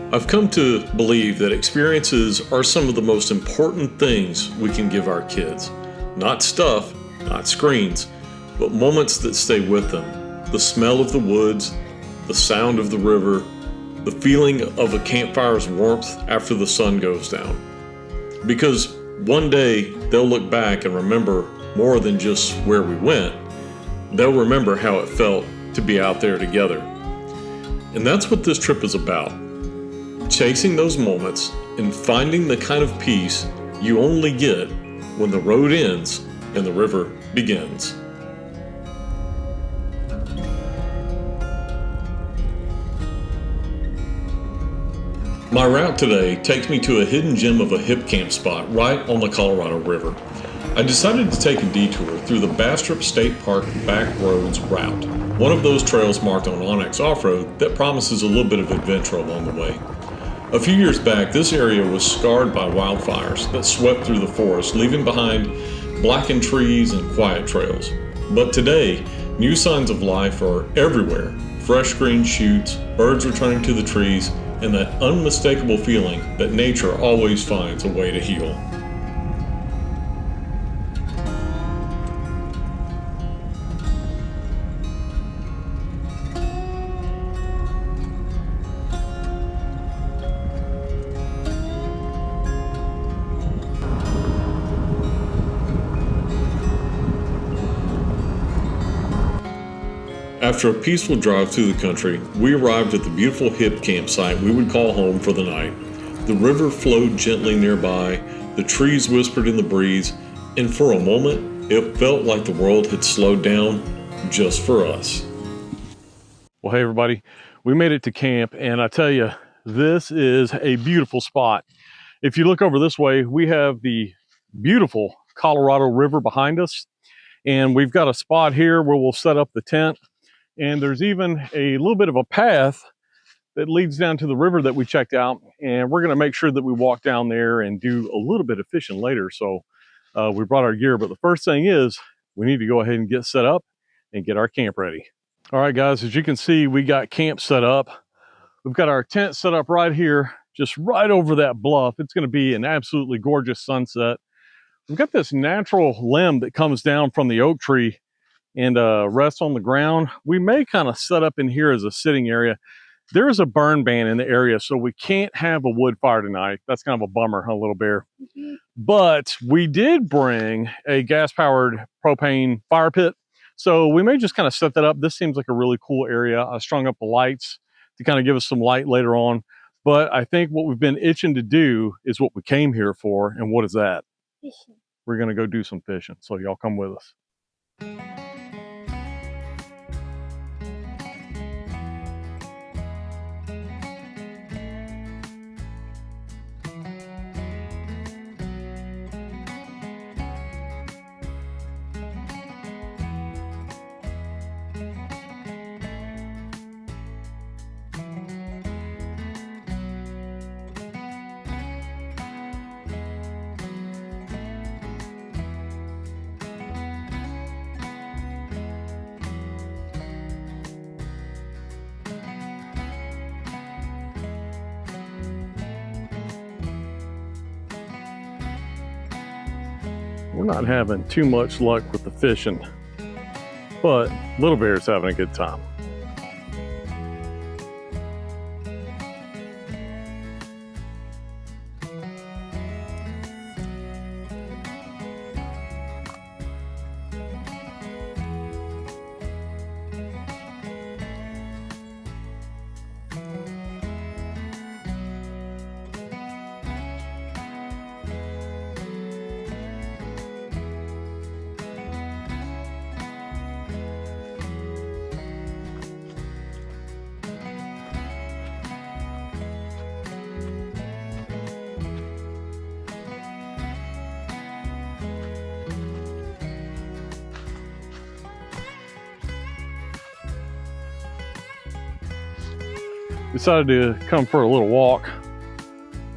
I've come to believe that experiences are some of the most important things we can give our kids. Not stuff, not screens, but moments that stay with them. The smell of the woods, the sound of the river, the feeling of a campfire's warmth after the sun goes down. Because one day they'll look back and remember more than just where we went. They'll remember how it felt to be out there together. And that's what this trip is about. Chasing those moments and finding the kind of peace you only get when the road ends and the river begins. My route today takes me to a hidden gem of a Hipcamp spot right on the Colorado River. I decided to take a detour through the Bastrop State Park backroads route, one of those trails marked on Onyx Off-Road that promises a little bit of adventure along the way. A few years back, this area was scarred by wildfires that swept through the forest, leaving behind blackened trees and quiet trails. But today, new signs of life are everywhere. Fresh green shoots, birds returning to the trees, and that unmistakable feeling that nature always finds a way to heal. After a peaceful drive through the country, we arrived at the beautiful Hipcamp site we would call home for the night. The river flowed gently nearby, the trees whispered in the breeze, and for a moment, it felt like the world had slowed down just for us. Well, hey everybody, we made it to camp, and I tell you, this is a beautiful spot. If you look over this way, we have the beautiful Colorado River behind us, and we've got a spot here where we'll set up the tent. And there's even a little bit of a path that leads down to the river that we checked out. And we're going to make sure that we walk down there and do a little bit of fishing later. So we brought our gear. But the first thing is we need to go ahead and get set up and get our camp ready. All right, guys, as you can see, we got camp set up. We've got our tent set up right here, just right over that bluff. It's going to be an absolutely gorgeous sunset. We've got this natural limb that comes down from the oak tree and rests on the ground. We may kind of set up in here as a sitting area. There is a burn ban in the area, so we can't have a wood fire tonight. That's kind of a bummer, huh, Little Bear? Mm-hmm. But we did bring a gas-powered propane fire pit, so we may just kind of set that up. This seems like a really cool area. I strung up the lights to kind of give us some light later on. But I think what we've been itching to do is what we came here for, and what is that? Fishing. We're going to go do some fishing, so y'all come with us. We're not having too much luck with the fishing, but Little Bear's having a good time. Decided to come for a little walk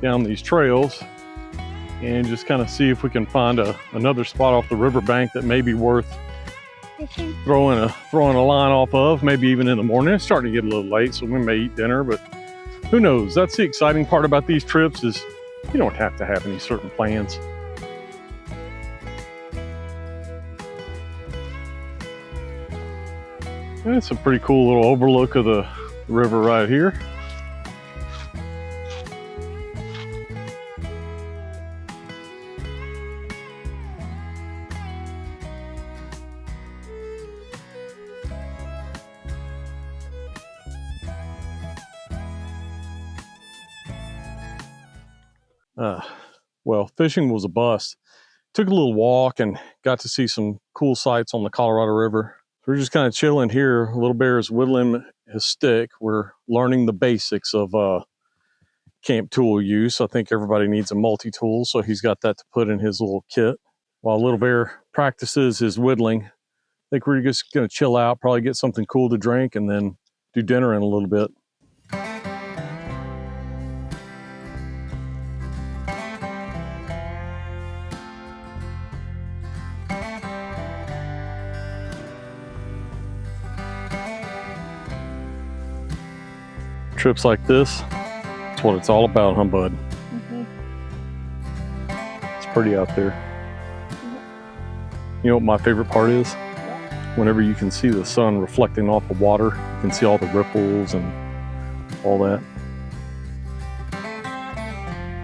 down these trails and just kind of see if we can find another spot off the riverbank that may be worth throwing a line off of, maybe even in the morning. It's starting to get a little late, so we may eat dinner, but who knows? That's the exciting part about these trips is you don't have to have any certain plans. And it's a pretty cool little overlook of the river right here. Well, fishing was a bust. Took a little walk and got to see some cool sights on the Colorado River. We're just kind of chilling here. Little Bear is whittling his stick. We're learning the basics of camp tool use. I think everybody needs a multi-tool, so he's got that to put in his little kit. While Little Bear practices his whittling, I think we're just going to chill out, probably get something cool to drink, and then do dinner in a little bit. Trips like this, that's what it's all about, huh, bud? It's pretty out there. You know what my favorite part is? Whenever you can see the sun reflecting off the water, you can see all the ripples and all that.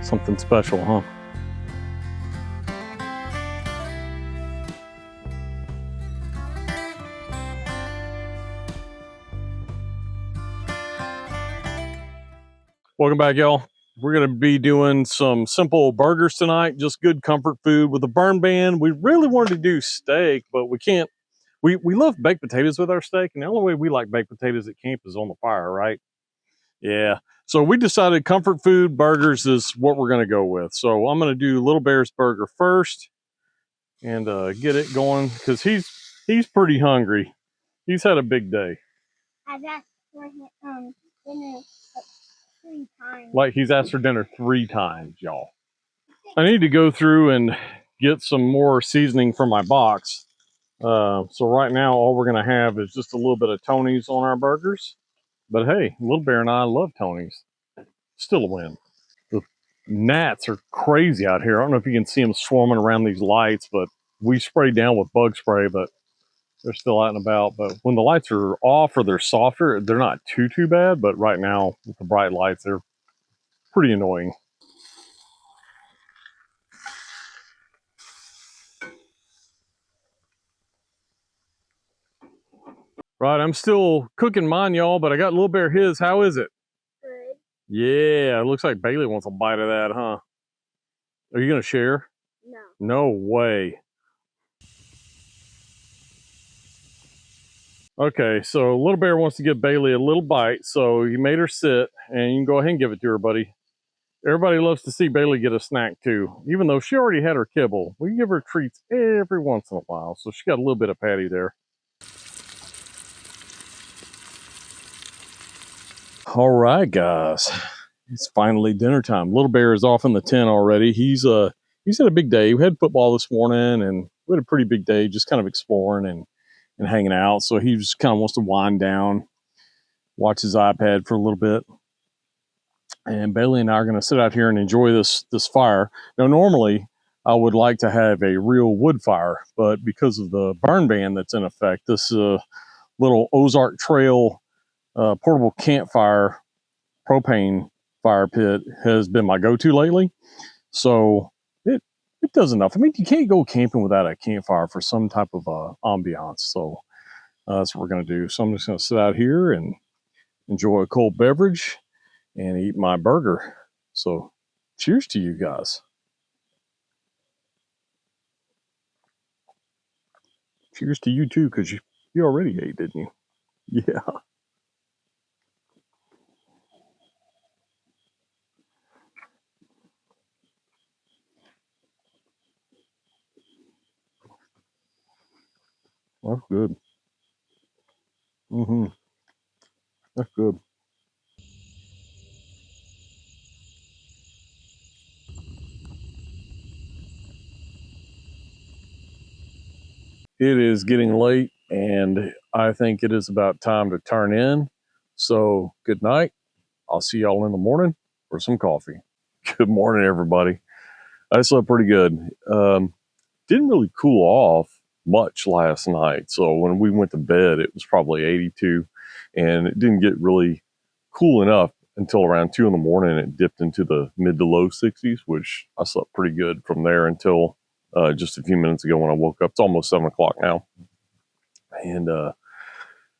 Something special, huh? Welcome back, y'all. We're gonna be doing some simple burgers tonight, just good comfort food with a burn ban. We really wanted to do steak, but we can't. We love baked potatoes with our steak, and the only way we like baked potatoes at camp is on the fire, right? Yeah. So we decided comfort food burgers is what we're gonna go with. So I'm gonna do Little Bear's burger first and get it going because he's pretty hungry. He's had a big day. I've asked for dinner 3 times. Like he's asked for dinner 3 times, y'all. I need to go through and get some more seasoning for my box. So right now, all we're gonna have is just a little bit of Tony's on our burgers. But hey, Little Bear and I love Tony's. Still a win. The gnats are crazy out here. I don't know if you can see them swarming around these lights, but we sprayed down with bug spray, but they're still out and about. But when the lights are off or they're softer, they're not too bad. But right now, with the bright lights, they're pretty annoying. Right, I'm still cooking mine, y'all, but I got Little Bear his. How is it? Good. Yeah, it looks like Bailey wants a bite of that, huh? Are you gonna share? No. No way. Okay, so Little Bear wants to give Bailey a little bite, so he made her sit, and you can go ahead and give it to her, buddy. Everybody loves to see Bailey get a snack too, even though she already had her kibble. We give her treats every once in a while, so she got a little bit of patty there. All right, guys, it's finally dinner time. Little Bear is off in the tent already. He's had a big day. We had football this morning, and we had a pretty big day, just kind of exploring and hanging out. So he just kind of wants to wind down, watch his iPad for a little bit. And Bailey and I are going to sit out here and enjoy this fire. Now, normally I would like to have a real wood fire, but because of the burn ban that's in effect, this little Ozark Trail portable campfire propane fire pit has been my go-to lately. So it does enough. I mean, you can't go camping without a campfire for some type of ambiance. So that's what we're going to do. So I'm just going to sit out here and enjoy a cold beverage and eat my burger. So cheers to you guys. Cheers to you too, because you already ate, didn't you? Yeah. That's good. That's good. It is getting late, and I think it is about time to turn in. So good night, I'll see y'all in the morning for some coffee. Good morning, everybody. I slept pretty good. Didn't really cool off much last night. So when we went to bed, it was probably 82, and it didn't get really cool enough until around 2 in the morning. It dipped into the mid to low 60s, which I slept pretty good from there until just a few minutes ago when I woke up. It's almost 7 o'clock now, and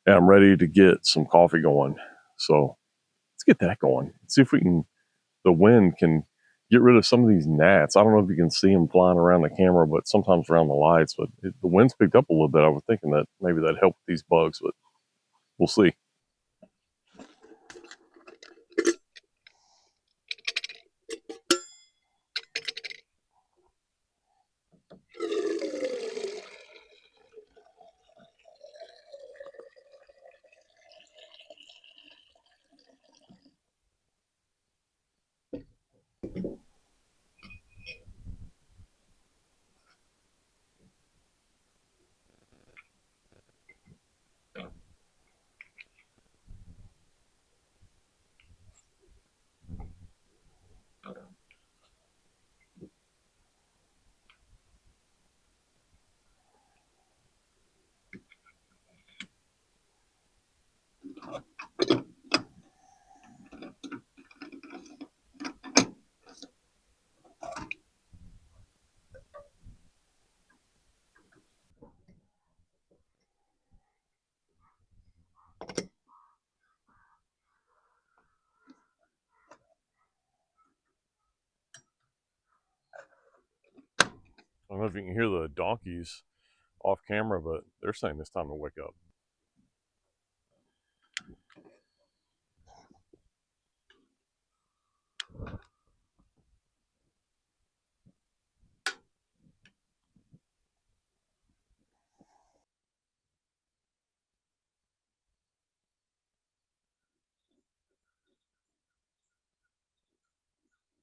I'm ready to get some coffee going. So let's get that going. See if we can, the wind can get rid of some of these gnats. I don't know if you can see them flying around the camera, but sometimes around the lights. But the wind's picked up a little bit. I was thinking that maybe that'd help with these bugs, but we'll see. I don't know if you can hear the donkeys off camera, but they're saying it's time to wake up.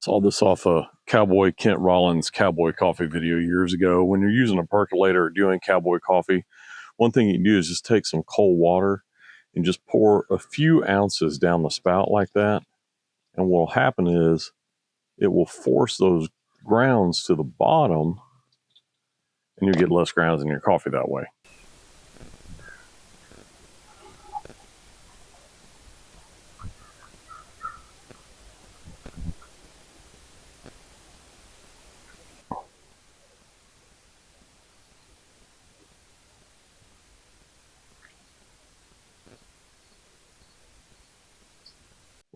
Saw this off a Cowboy Kent Rollins Cowboy Coffee video years ago. When you're using a percolator or doing Cowboy Coffee, one thing you can do is just take some cold water and just pour a few ounces down the spout like that. And what will happen is it will force those grounds to the bottom, and you'll get less grounds in your coffee that way.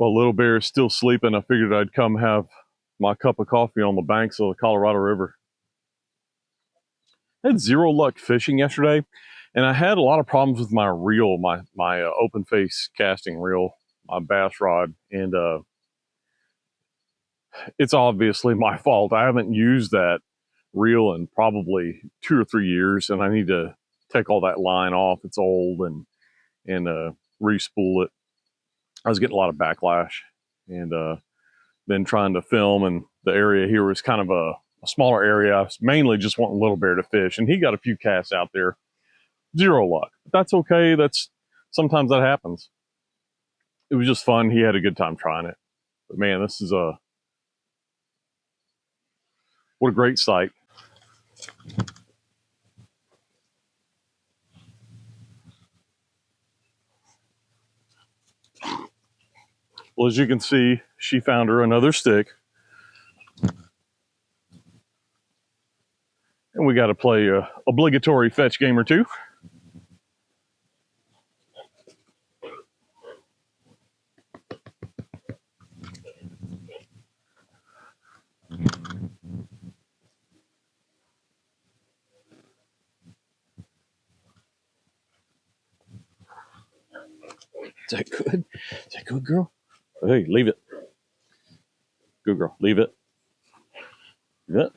Well, Little Bear is still sleeping. I figured I'd come have my cup of coffee on the banks of the Colorado River. I had zero luck fishing yesterday, and I had a lot of problems with my reel, my open face casting reel, my bass rod, and it's obviously my fault. I haven't used that reel in probably 2 or 3 years, and I need to take all that line off. It's old, and re-spool it. I was getting a lot of backlash, and then trying to film, and the area here was kind of a smaller area. I was mainly just wanting Little Bear to fish, and he got a few casts out there. Zero luck. But that's okay. Sometimes that happens. It was just fun. He had a good time trying it. But man, this is what a great sight. Well, as you can see, she found her another stick. And we got to play a obligatory fetch game or two. Is that good? Is that good, girl? Hey, leave it. Good girl. Leave it. Leave it.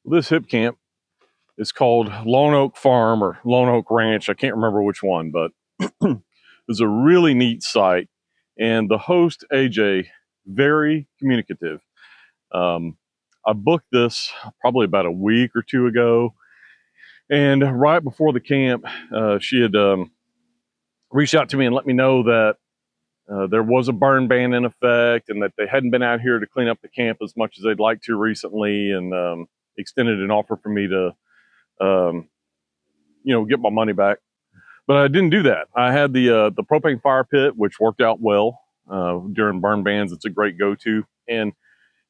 Well, this Hipcamp It's called Lone Oak Farm or Lone Oak Ranch. I can't remember which one, but it's a really neat site. And the host, AJ, very communicative. I booked this probably about a week or two ago. And right before the camp, she had reached out to me and let me know that there was a burn ban in effect and that they hadn't been out here to clean up the camp as much as they'd like to recently, and extended an offer for me to, get my money back. But I didn't do that. I had the propane fire pit, which worked out well during burn bans. It's a great go-to. And,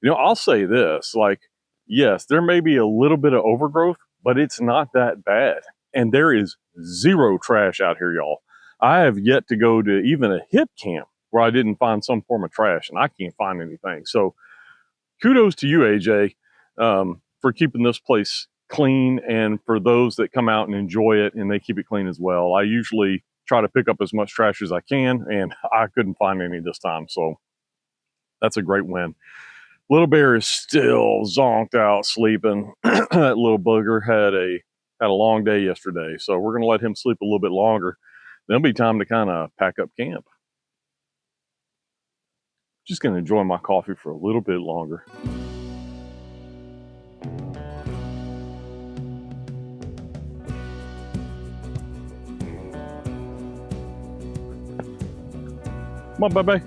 I'll say this, like, yes, there may be a little bit of overgrowth, but it's not that bad. And there is zero trash out here, y'all. I have yet to go to even a Hipcamp where I didn't find some form of trash, and I can't find anything. So kudos to you, AJ, for keeping this place clean, and for those that come out and enjoy it and they keep it clean as well. I usually try to pick up as much trash as I can, and I couldn't find any this time. So that's a great win. Little Bear is still zonked out sleeping. That little bugger had a long day yesterday, so we're going to let him sleep a little bit longer. There'll be time to kind of pack up camp. Just going to enjoy my coffee for a little bit longer. Come on, baby.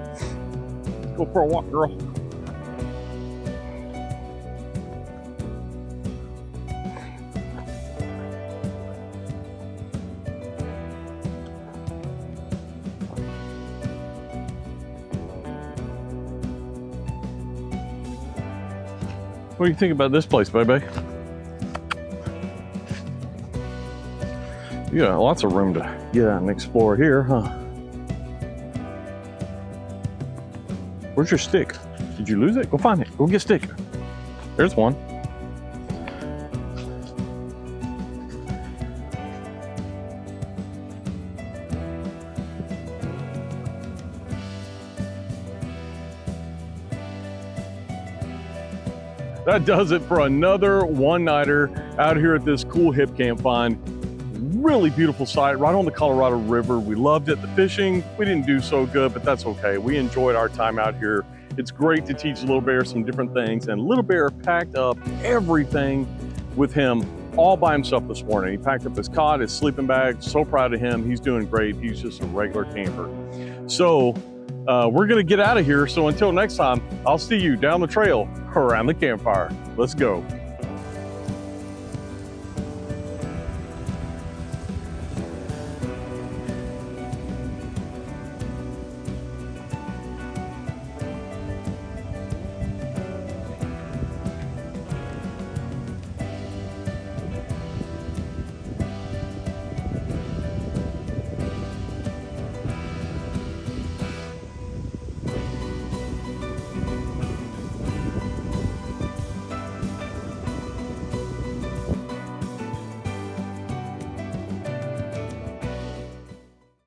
Let's go for a walk, girl. What do you think about this place, baby? You got lots of room to get out and explore here, huh? Where's your stick? Did you lose it? Go find it. Go get a stick. There's one. That does it for another one-nighter out here at this cool Hipcamp find. Really beautiful site right on the Colorado River. We loved it. The fishing, we didn't do so good, but that's okay. We enjoyed our time out here. It's great to teach Little Bear some different things, and Little Bear packed up everything with him all by himself this morning. He packed up his cot, his sleeping bag. So proud of him. He's doing great. He's just a regular camper. So we're gonna get out of here. So until next time, I'll see you down the trail around the campfire. Let's go.